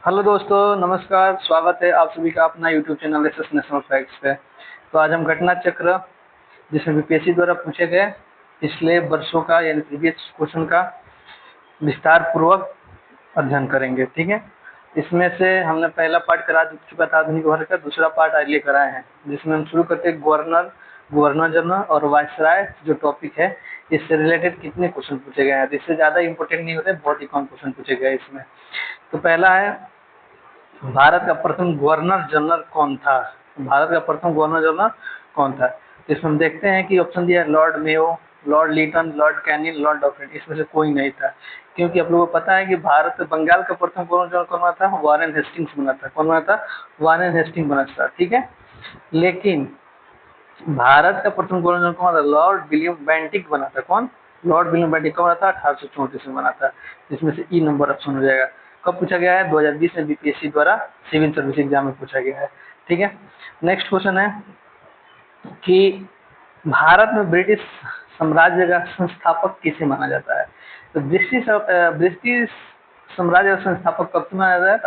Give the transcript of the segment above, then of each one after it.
Hello दोस्तों, नमस्कार। स्वागत है आप सभी का अपना YouTube channel SS national facts पे। तो आज हम घटना चक्र, जिसमें बीपीएससी द्वारा पूछे गए पिछले वर्षों का यानी प्रीवियस क्वेश्चन का विस्तार पूर्वक अध्ययन करेंगे। ठीक है, इसमें से हमने पहला पार्ट करा चुका था आधुनिक भारत का, दूसरा पार्ट आज लेकर आए हैं, जिसमें हम शुरू करते हैं गवर्नर, गवर्नर जनरल और वायसराय जो टॉपिक है, इससे रिलेटेड कितने क्वेश्चन पूछे गए हैं। इससे ज़्यादा इंपॉर्टेंट नहीं होते, बहुत ही कम क्वेश्चन पूछे गए इसमें। तो पहला है, भारत का प्रथम गवर्नर जनरल कौन था? भारत का प्रथम गवर्नर जनरल कौन था? तो इसमें हम देखते हैं कि ऑप्शन दिया है Lord Mayo, Lord Lytton, Lord Canning, Lord डॉफिन। इसमें से कोई नहीं था, क्योंकि आप लोगों को पता है कि भारत बंगाल का प्रथम गवर्नर जनरल कौन बना था? वारेन हेस्टिंग्स बना था। कौन बना था? वारेन हेस्टिंग बना था। ठीक है, लेकिन भारत का प्रथम गवर्नर जनरल कौन था? लॉर्ड विलियम बेंटिक बना था। कौन? लॉर्ड विलियम बेंटिक कब बना था? 1834 में बना था। इसमें से ई नंबर ऑप्शन हो जाएगा। कब पूछा गया है? 2020 में बीपीएससी द्वारा सिविल सर्विस एग्जाम में पूछा गया है। ठीक है, नेक्स्ट क्वेश्चन है कि भारत में ब्रिटिश साम्राज्य का संस्थापक किसे माना जाता है? तो ब्रिटिश साम्राज्य का संस्थापक कब से माना जाता है?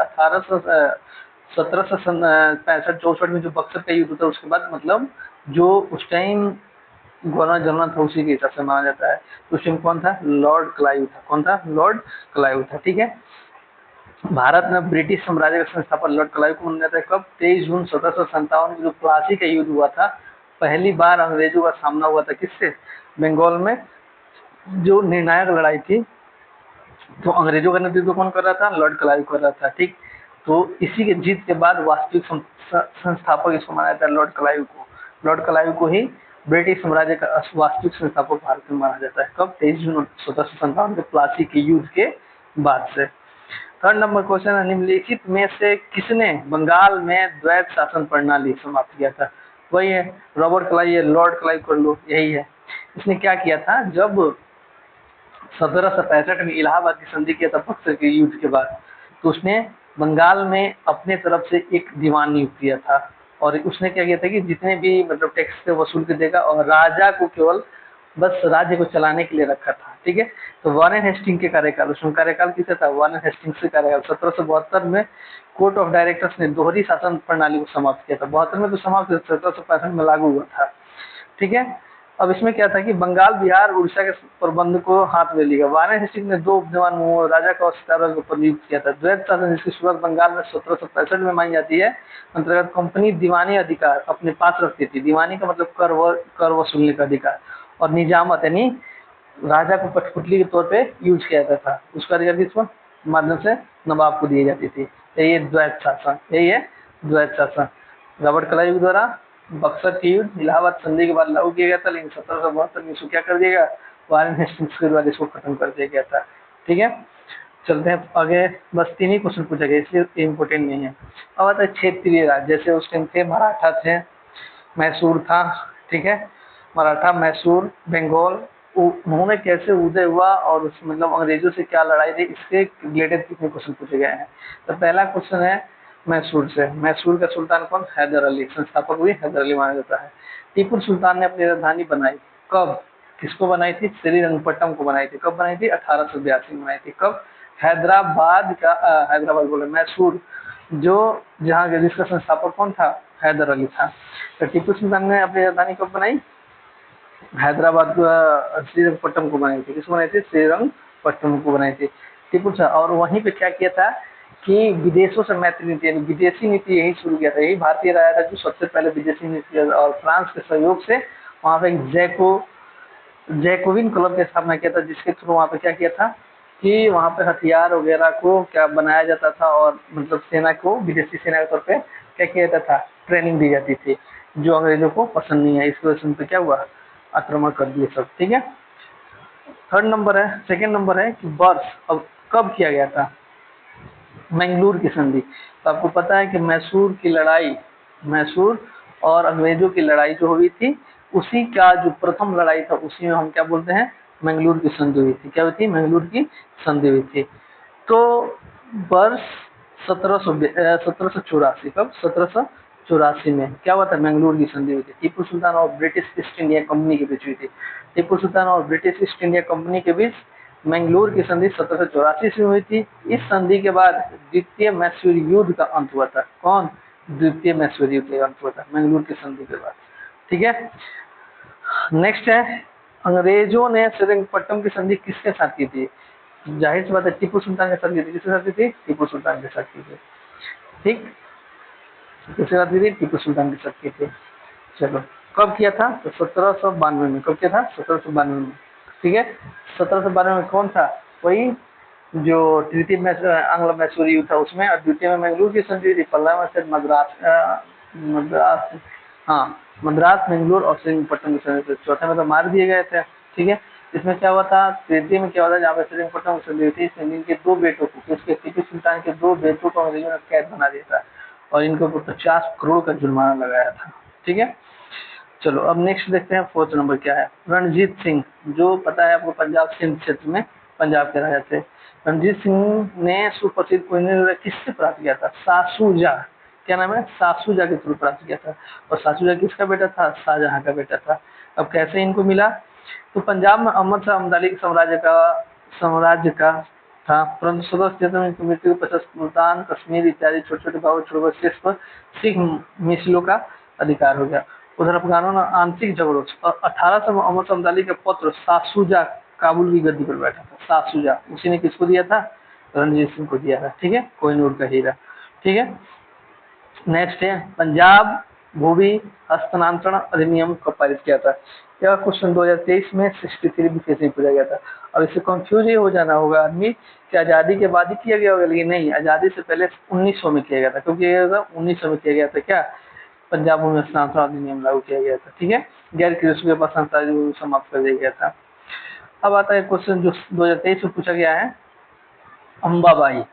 1765-64 में जो बक्सर का युद्ध था उसके बाद, मतलब जो उस टाइम गवर्नर जनरल था उसी के हिसाब से माना जाता है। तो उस टाइम कौन था? लॉर्ड क्लाइव था। कौन था? लॉर्ड क्लाइव था। ठीक है, भारत में ब्रिटिश साम्राज्य का संस्थापक लॉर्ड क्लाइव को माना जाता है। कब? 23 जून 1757 में जो प्लासी का युद्ध हुआ था, पहली बार अंग्रेजों का सामना हुआ था किससे? बंगाल में जो निर्णायक लड़ाई थी, तो अंग्रेजों का नेतृत्व कौन कर रहा था? लॉर्ड क्लाइव कर रहा था। ठीक, तो इसी के जीत के बाद वास्तविक संस्थापक इसको माना जाता है लॉर्ड क्लाइव को। लॉर्ड क्लाइव को ही ब्रिटिश साम्राज्य का वास्तविक संस्थापक भारत में माना जाता है। कब? 23 जून 1757 के प्लासी के युद्ध के बाद से। थर्ड नंबर क्वेश्चन है, निम्नलिखित में से किसने बंगाल में द्वैत शासन प्रणाली समाप्त किया था? वही है रॉबर्ट क्लाइव, लॉर्ड क्लाइव कर लो, यही है। इसने क्या किया था? जब 1765 में इलाहाबाद की संधि किया था बक्सर के युद्ध के बाद, तो उसने बंगाल में अपने तरफ से एक दीवान नियुक्त किया था। और उसने क्या किया था कि जितने भी मतलब टैक्स से वसूल के देगा, और राजा को केवल बस राज्य को चलाने के लिए रखा था। ठीक है, तो वारेन हेस्टिंग के कार्यकाल, उसमें कार्यकाल किसे था? वारेन हेस्टिंग से कार्यकाल 1772 में कोर्ट ऑफ डायरेक्टर्स ने दोहरी शासन प्रणाली को समाप्त किया था। 72 में तो समाप्त, 1765 में लागू हुआ था। ठीक है, अब इसमें क्या था कि बंगाल, बिहार, उड़ीसा के प्रबंध को हाथ में लिया। वारेन हेस्टिंग ने दो उपदीवान राजा का सितारा के ऊपर नियुक्त किया था। द्वैत शासन जिसकी शुरुआत बंगाल में 1765 में मानी जाती है, अंतर्गत कंपनी दीवानी अधिकार अपने पास रखती थी। दीवानी का मतलब कर वसूलने का अधिकार, और निजामत यानी राजा को कठपुतली के तौर पे यूज किया जाता था। उसका अधिकार किस माध्यम से? नवाब को दी जाती थी। यही है द्वैत शासन, यही है द्वैत शासन। रॉबर्ट क्लाइव द्वारा बक्सर की युद्ध इलाहाबाद संधि के बाद लागू किया गया था, लेकिन 1772 में इसको क्या कर दिया गया? वारेन हेस्टिंग्स के द्वारा इसको खत्म कर दिया गया था। ठीक है, चलते हैं आगे। बस तीन ही क्वेश्चन पूछा गया, इसलिए इम्पोर्टेंट नहीं है। अब आता है क्षेत्रीय राज्य, जैसे उस टाइम थे मराठा थे, मैसूर था। ठीक है, मराठा, मैसूर, बंगाल, उन्होंने कैसे उदय हुआ और उस मतलब अंग्रेजों से क्या लड़ाई थी, इससे रिलेटेड कितने क्वेश्चन पूछे गए हैं। तो पहला क्वेश्चन है मैसूर से। मैसूर का सुल्तान कौन? हैदर अली। संस्थापक भी हैदर अली माना जाता है। टीपू सुल्तान ने अपनी राजधानी बनाई कब? किसको बनाई थी? श्रीरंगपट्टम को बनाई थी। कब बनाई थी? 1882 में बनाई थी। कब? हैदराबाद का हैदराबाद बोले, मैसूर, जो जहाँ जिसका संस्थापक कौन था? हैदर अली था। तो टीपू सुल्तान ने अपनी राजधानी कब बनाई? हैदराबाद को, श्रीरंगपट्टम को बनाई थी। किसको बनाई थी? श्रीरंगपट्टम को बनाई थी टीपू सुल्तान। और वहीं पे क्या किया था कि विदेशों से मैत्री नीति यानी विदेशी नीति यही शुरू किया था। यही भारतीय राजा था जो सबसे पहले विदेशी नीति, और फ्रांस के सहयोग से वहाँ पे जैकोबिन क्लब की स्थापना किया था, जिसके थ्रू वहाँ पे क्या किया था कि वहाँ पे हथियार वगैरह को क्या बनाया जाता था, और मतलब सेना को विदेशी सेना के तौर पे क्या किया जाता था? ट्रेनिंग दी जाती थी, जो अंग्रेजों को पसंद नहीं है। इस वजह से उन पे क्या हुआ? आक्रमण कर दिए सब। ठीक है, थर्ड नंबर है, सेकेंड नंबर है कि वर्ष अब कब किया गया था? मैंगलोर की संधि। तो आपको पता है कि मैसूर की लड़ाई, मैसूर और अंग्रेजों की लड़ाई जो हुई थी, उसी का जो प्रथम लड़ाई था उसी में हम क्या बोलते हैं? मैंगलोर की संधि हुई थी। क्या हुई थी? मैंगलोर की संधि हुई थी। तो वर्ष 1784, कब? 1784 में क्या हुआ था? मैंगलोर की संधि हुई थी। टीपू सुल्तान और ब्रिटिश ईस्ट इंडिया कंपनी के बीच हुई थी। टीपू सुल्तान और ब्रिटिश ईस्ट इंडिया कंपनी के बीच मैंगलोर की संधि 1784 ईस्वी में हुई थी। इस संधि के बाद द्वितीय मैसूर युद्ध का अंत हुआ था। कौन? द्वितीय मैसूर युद्ध का अंत हुआ था मैंगलोर की संधि के बाद। ठीक है, नेक्स्ट है, अंग्रेजों ने श्रीरंगपट्टनम की संधि किसके साथ की थी? जाहिर सी बात है टीपू सुल्तान के साथ की थी। किसके साथ की थी? टीपू सुल्तान के साथ की थी। ठीक, किसके साथ की थी? टीपू सुल्तान के साथ की थी। चलो, कब किया था? तो 1792 में। कब किया था? 1792 में। ठीक है, 1792 में कौन था? वही जो तृतीय आंग्ल मैसूर युद्ध था उसमें, और द्वितीय में मैंगलोर की संधि हुई थी। पहला में शायद मद्रास, हाँ मद्रास, मैंगलोर और श्रीरंगपट्टनम की संधि। चौथे में तो मार दिए गए थे। ठीक है, इसमें क्या हुआ था? तृतीय में क्या हुआ था? जहाँ पे श्रीरंगपट्टनम की संधि हुई थी, इसमें इनके दो बेटों को, इसके टीपू सुल्तान के दो बेटों को अंग्रेजों ने कैद बना दिया था और इनके ऊपर 50 करोड़ का जुर्माना लगाया था। ठीक है, चलो अब नेक्स्ट देखते हैं। फोर्थ नंबर क्या है? रणजीत सिंह, जो पता है आपको पंजाब सिंध क्षेत्र में पंजाब के राजा थे। रणजीत सिंह ने सुप्रसिद्ध कोहिनूर किससे प्राप्त किया था? सासूजा, क्या नाम है? सासूजा के थ्रू प्राप्त किया था। और सासूजा किसका बेटा था? शाहजहां का बेटा था। अब कैसे इनको मिला? तो पंजाब में अहमद शाह अब्दाली के साम्राज्य का था, परंतु सदर क्षेत्र में इनकी मृत्यु के पश्चात सुल्तान कश्मीर इत्यादि छोटे छोटे भागों छोड़कर शेष पर सिख मिसलों का अधिकार हो गया। उधर अफगानों ने आंतरिक झगड़ों और 1800 में अहमद शाह अब्दाली का पुत्र सासूजा काबुल की गद्दी पर बैठा था। सासूजा उसी ने किसको दिया था? रणजीत सिंह को दिया था। ठीक है, कोहिनूर का हीरा। ठीक है, नेक्स्ट है, पंजाब भूमि हस्तांतरण अधिनियम कब पारित किया था? यह क्वेश्चन 2023 में 63 बीसी में पूछा गया था। और इससे कंफ्यूज ये हो जाना होगा आदमी कि आजादी के बाद ही किया गया होगा, लेकिन नहीं, आजादी से पहले 1900 में किया गया था। क्योंकि 1900 में किया गया था क्या? पंजाब भूमि हस्तांतरण अधिनियम लागू किया गया था। ठीक है, गैर कृषि के पास समाप्त कर दिया गया था। अब आता है क्वेश्चन जो 2023 में पूछा गया है, अंबाबाई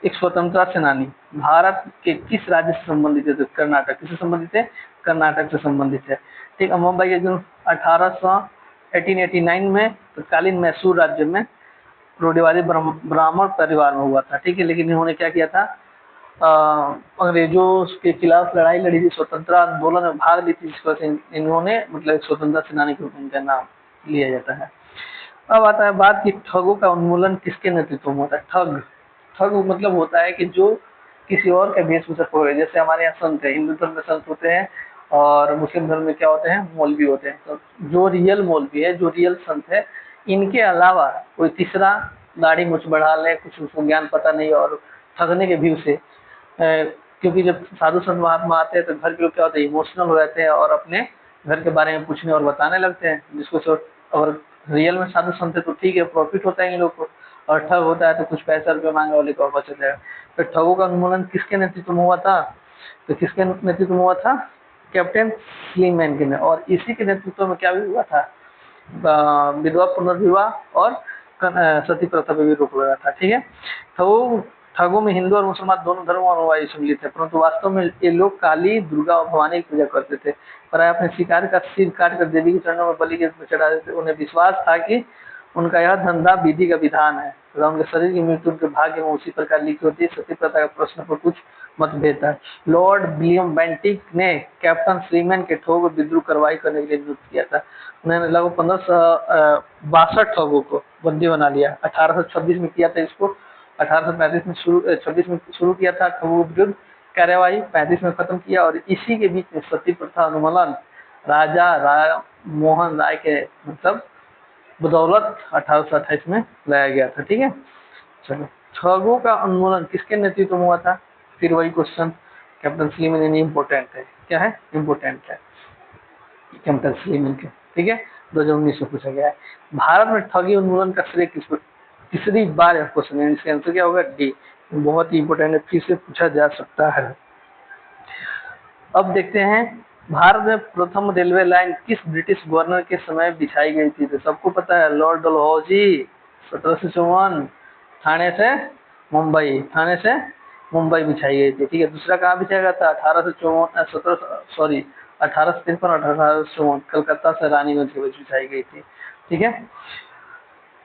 एक स्वतंत्रता सेनानी भारत के किस राज्य से संबंधित है? तो कर्नाटक। किससे संबंधित है? कर्नाटक से संबंधित है। ठीक, अंबाबाई का जन्म 1889 में तत्कालीन मैसूर राज्य में रूढ़िवादी ब्राह्मण परिवार में हुआ था। ठीक है, लेकिन इन्होंने क्या किया था? अंग्रेजों के खिलाफ लड़ाई लड़ी थी, स्वतंत्रता आंदोलन में भाग ली थी, जिस वजह से इन्होंने मतलब एक स्वतंत्रता सेनानी के रूप में इनका नाम लिया जाता है। अब आता है बात कि ठगों का उन्मूलन किसके नेतृत्व में होता है? ठग मतलब होता है कि जो किसी और का वेशभूषा पकड़े। जैसे हमारे यहाँ संत है, हिंदू धर्म में संत होते हैं और मुस्लिम धर्म में क्या होते हैं? मौलवी होते हैं। तो जो रियल मौलवी है, जो रियल संत है, इनके अलावा कोई तीसरा दाढ़ी मुछ बढ़ा ले, कुछ उसको ज्ञान पता नहीं और ठगने के व्यू से, क्योंकि जब साधु संत महात्मा आते हैं तो घर के लोग क्या होते हैं? इमोशनल हो जाते हैं और अपने घर के बारे में पूछने और बताने लगते हैं, जिसको और रियल में साधु संत है तो ठीक है, प्रॉफिट होता है इन लोग को। और ठग होता है तो कुछ पैसा रुपये मांगे वाले को बच जाएगा। तो ठगों का उन्मूलन किसके नेतृत्व में हुआ था? तो किसके नेतृत्व में हुआ था? कैप्टन स्लीमैन के ने। और इसी के नेतृत्व में क्या भी हुआ था? विधवा पुनर्विवाह और सती प्रथा पर भी रोक लगा था। ठीक है, तो ठगों में हिंदू और मुसलमान दोनों धर्मों और अनुयायी सम्मिलित थे, परंतु वास्तव में ये लोग काली, दुर्गा और भवानी की पूजा करते थे। पर अपने शिकार का सिर काट कर देवी के चरणों में बलि के रूप में चढ़ा देते। उन्हें विश्वास था कि उनका यह धंधा विधि का विधान है तथा उनके शरीर की मृत्यु उनके भाग्य में उसी प्रकार लिखी होती है। सती प्रथा का प्रश्न पर कुछ मतभेद था। लॉर्ड विलियम बेंटिक ने कैप्टन स्लीमैन के ठगों को विद्रोह कार्रवाई करने के लिए नियुक्त किया था। उन्होंने लगभग 1562 ठगों को बंदी बना लिया। 1826 में किया था इसको, 1835 में 26 में शुरू किया था ठगों के विरुद्ध कार्यवाही, 35 में खत्म किया। और इसी के बीच में सती प्रथा उन्मूलन राजा राम मोहन राय के मतलब बदौलत 1828 में लाया गया था। ठीक है, चलो, ठगों का उन्मूलन किसके नेतृत्व में हुआ था? फिर वही क्वेश्चन, कैप्टन स्लीमैन। इम्पोर्टेंट है, क्या है? इम्पोर्टेंट है कैप्टन स्लीमैन के। ठीक है, 2019 में पूछा गया है। भारत में ठगी उन्मूलन का श्रेय किसको? तीसरी बार यह क्वेश्चन है, इसका आंसर क्या होगा? डी। बहुत ही इंपॉर्टेंट है, फिर से पूछा जा सकता है। अब देखते हैं, भारत में प्रथम रेलवे लाइन किस ब्रिटिश गवर्नर के समय बिछाई गई थी? तो सबको पता है, लॉर्ड डलहौजी, 1754, ठाणे से मुंबई बिछाई गई थी। ठीक है, दूसरा कहाँ बिछाया गया था? 1853 और 1854 कलकत्ता से रानीगंज के बीच बिछाई गई थी। ठीक है,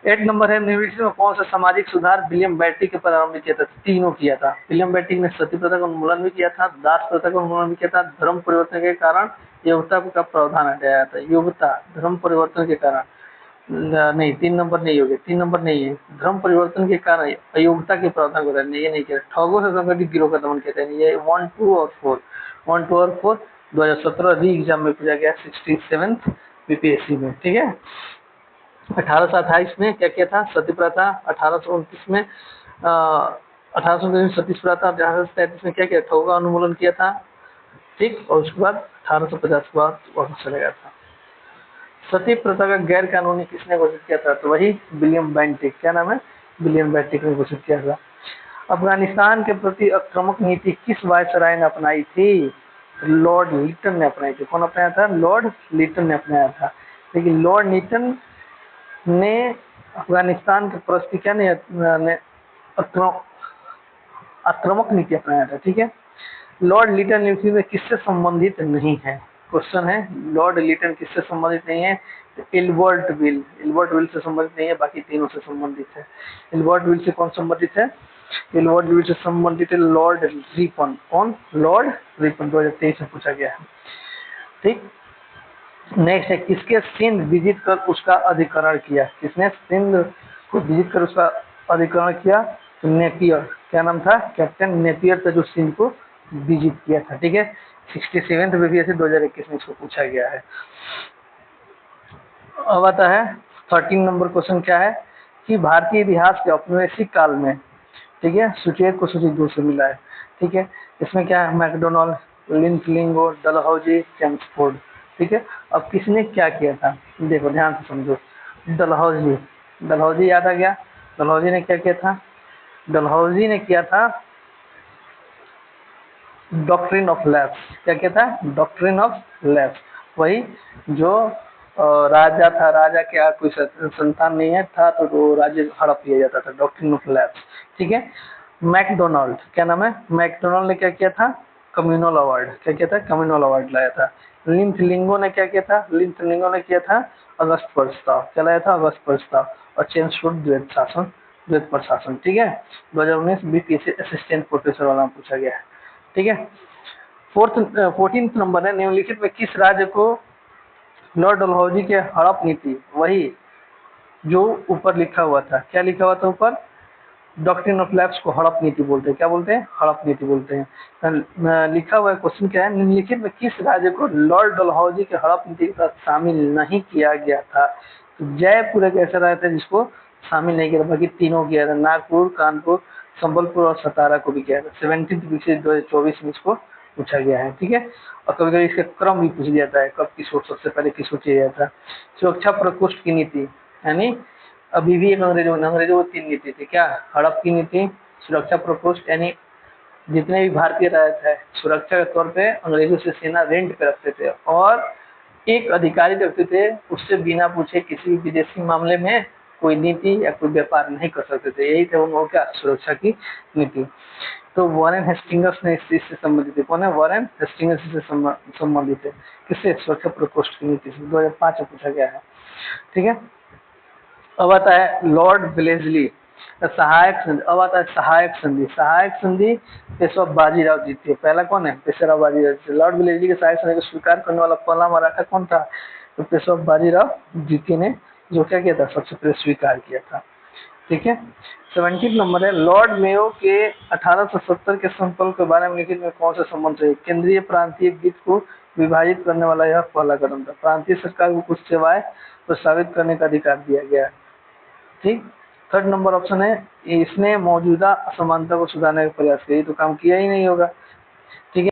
8 नंबर है, निम्नलिखित में कौन सा सामाजिक सुधार विलियम बेंटिक के प्रारंभ किया था? तीनों किया था। विलियम बेंटिक ने सती प्रथा का उन्मूलन भी किया था, दास प्रथा का उन्मूलन भी किया था, धर्म परिवर्तन के कारण योग्यता का प्रावधान हटाया था। योग्यता, धर्म परिवर्तन के कारण नहीं, 3 नंबर नहीं हो गया, 3 नंबर नहीं है। धर्म परिवर्तन के कारण अयोग्यता के प्रावधान को रहने ये नहीं किया। ठगों से संगठित गिरोह का दमन कहते हैं, ये 1, 2 और 4, 1, 2 और 4 2017 री एग्जाम में पूछा गया 67th बीपीएससी में, ठीक है। 1828 में क्या किया था, सती प्रथा। 1829 में 1829 में सती प्रथा। 1833 में क्या किया, ठगों का उन्मूलन किया था, ठीक। और उसके बाद 1850 के बाद वापस चला गया था। सती प्रथा का गैर कानूनी किसने घोषित किया था, तो वही विलियम बेंटिक। क्या नाम है, विलियम बेंटिक ने घोषित किया था। अफगानिस्तान के प्रति आक्रामक नीति किस वायसराय ने अपनाई थी, लॉर्ड लिटन ने अपनाई थी। कौन अपनाया था, लॉर्ड लिटन ने अपनाया था। लेकिन लॉर्ड लिटन ने अफगानिस्तान के प्रति क्या ने आक्रामक नीति अपनाया था, ठीक है। लॉर्ड लिटन नीति में किससे संबंधित नहीं है, क्वेश्चन है, लॉर्ड लिटन किससे संबंधित नहीं है, तो इल्बर्ट विल से संबंधित नहीं है, बाकी तीनों से संबंधित है। इल्बर्ट विल से कौन संबंधित है, इल्बर्ट विल से संबंधित है लॉर्ड रिपन। कौन, लॉर्ड रिपन, 2023 में पूछा गया है, ठीक। नेक्स्ट है, किसके सिंध विजिट कर उसका अधिकरण किया, किसने सिंध को विजिट कर उसका अधिकरण किया, तो नेपियर। क्या नाम था, कैप्टन नेपियर था जो सिंध को विजिट किया था, ठीक है। 67th बीपीएससी 2021 में इसको पूछा गया है। अब आता है 13 नंबर क्वेश्चन, क्या है कि भारतीय इतिहास के औपनिवेशिक काल में, ठीक है, सुचेत को सूची 2 से मिला है, ठीक है। इसमें क्या है, मैकडोनाल्ड, लिंकलिंगो, डलहौजी, चेम्सफोर्ड, ठीक है। अब किसने क्या किया था, देखो ध्यान से समझो। डलहौजी, डलहौजी याद आ गया। डलहौजी ने क्या किया था, डलहौजी ने किया था डॉक्ट्रिन ऑफ लैप्स। क्या किया था, डॉक्ट्रिन ऑफ लैप्स। वही जो राजा था, राजा के कोई संतान नहीं है था तो वो राज्य हड़प लिया जाता था, डॉक्ट्रिन ऑफ लैप्स, ठीक है। मैकडोनाल्ड, क्या नाम है, मैकडोनाल्ड ने क्या किया था, कम्युनल अवार्ड। क्या किया था, कम्युनल अवार्ड लाया था। लिंथलिंगो ने क्या किया था, लिंथलिंगो ने किया था अगस्त प्रस्ताव। क्या लाया था, अगस्त प्रस्ताव। और चेम्सफोर्ड द्वैत शासन, द्वैत प्रशासन, ठीक है। 2019 बीपीएससी असिस्टेंट प्रोफेसर वाला पूछा गया है, ठीक है। 14th नंबर है, निम्नलिखित में किस राज्य को लॉर्ड डलहौजी के हड़प नीति, वही जो ऊपर लिखा हुआ था, क्या लिखा हुआ था ऊपर, डॉक्ट्रिन ऑफ लैप्स को हड़प नीति बोलते हैं। क्या बोलते हैं, हड़प नीति बोलते हैं। लिखा हुआ है, क्वेश्चन क्या है, निम्नलिखित में किस राज्य को लॉर्ड डलहौजी के हड़प नीति के साथ शामिल नहीं किया गया था, तो जयपुर एक ऐसा राज्य था जिसको शामिल नहीं किया था, बाकी तीनों किया था, नागपुर, कानपुर, संबलपुर और सतारा को भी किया था। 17th 2024 में इसको पूछा गया है, ठीक है। और कभी कभी इसका क्रम भी पूछ दिया जाता है, कब किसको सबसे पहले किसको चाहिए जाता है। सुरक्षा प्रकोष्ठ की नीति, यानी अभी भी एक अंग्रेजों की 3 नीति थी, क्या, हड़प की नीति, सुरक्षा प्रकोष्ठ, यानी जितने भी भारतीय राजा थे सुरक्षा के तौर पे अंग्रेजों से सेना रेंट पे रखते थे, और एक अधिकारी रखते थे, उससे बिना पूछे किसी भी विदेशी मामले में कोई नीति या कोई व्यापार नहीं कर सकते थे। यही थे उन लोगों क्या, सुरक्षा की नीति। तो वॉरेन हेस्टिंग्स ने इस चीज से संबंधित है, कौन है, वॉरेन हेस्टिंग्स से संबंधित है, किससे, सुरक्षा प्रकोष्ठ की नीति से, 2005 में पूछा गया है, ठीक है। अब आता है लॉर्ड वेलेस्ली सहायक संधि। अब आता है सहायक संधि। सहायक संधि पेशवा बाजीराव जीती है। पहला कौन है, पेशवा बाजीराव जीती। लॉर्ड वेलेस्ली के सहायक संधि को स्वीकार करने वाला पहला मराठा कौन था, तो पेशवा बाजीराव जीती ने जो क्या किया था, सबसे पहले स्वीकार किया था, ठीक है। 17 नंबर है, लॉर्ड मेयो के 1870 के संकल्प के बारे में लिखित में कौन सा संबंध है, केंद्रीय प्रांतीय वित्त को विभाजित करने वाला यह पहला कदम था। प्रांतीय सरकार को कुछ सेवाएं प्रस्तावित करने का अधिकार दिया गया, ठीक। 3rd नंबर ऑप्शन है, इसने मौजूदा असमानता को सुधारने का प्रयास किया, तो काम किया ही नहीं होगा, ठीक है।